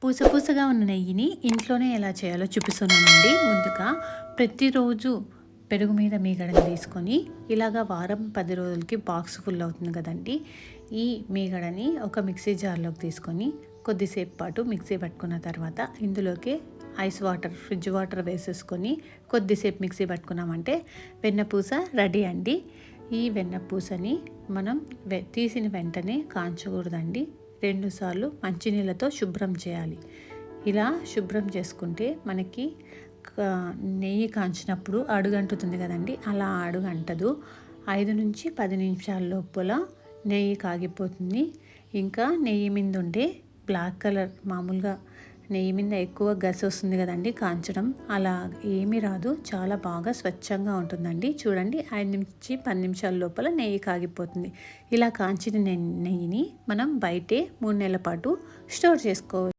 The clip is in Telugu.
పూసగా ఉన్న నెయ్యిని ఇంట్లోనే ఎలా చేయాలో చూపిస్తున్నానండి. ముందుగా ప్రతిరోజు పెరుగు మీద మీగడని తీసుకొని ఇలాగా వారం 10 రోజులకి బాక్స్ ఫుల్ అవుతుంది కదండి. ఈ మీగడని ఒక మిక్సీ జార్లోకి తీసుకొని కొద్దిసేపు పాటు మిక్సీ పట్టుకున్న తర్వాత ఇందులోకి ఐస్ వాటర్, ఫ్రిడ్జ్ వాటర్ వేసేసుకొని కొద్దిసేపు మిక్సీ పట్టుకున్నామంటే వెన్నపూస రెడీ అండి. ఈ వెన్నపూసని మనం తీసిన వెంటనే కాంచకూడదండి. 2 సార్లు మంచినీళ్ళతో శుభ్రం చేయాలి. ఇలా శుభ్రం చేసుకుంటే మనకి నెయ్యి కాంచినప్పుడు అడుగంటుతుంది కదండి, అలా అడుగంటదు. 5 నుంచి 10 నిమిషాల లోపల నెయ్యి కాగిపోతుంది. ఇంకా నెయ్యి మీద ఉండే బ్లాక్ కలర్, మామూలుగా నెయ్యి మీద ఎక్కువ గసి వస్తుంది కదండి కాంచడం, అలా ఏమీ రాదు. చాలా బాగా స్వచ్ఛంగా ఉంటుందండి. చూడండి, 5 నుంచి 10 నిమిషాల లోపల నెయ్యి కాగిపోతుంది. ఇలా కాంచిన నెయ్యిని మనం బయటే 3 నెలల పాటు స్టోర్ చేసుకోవచ్చు.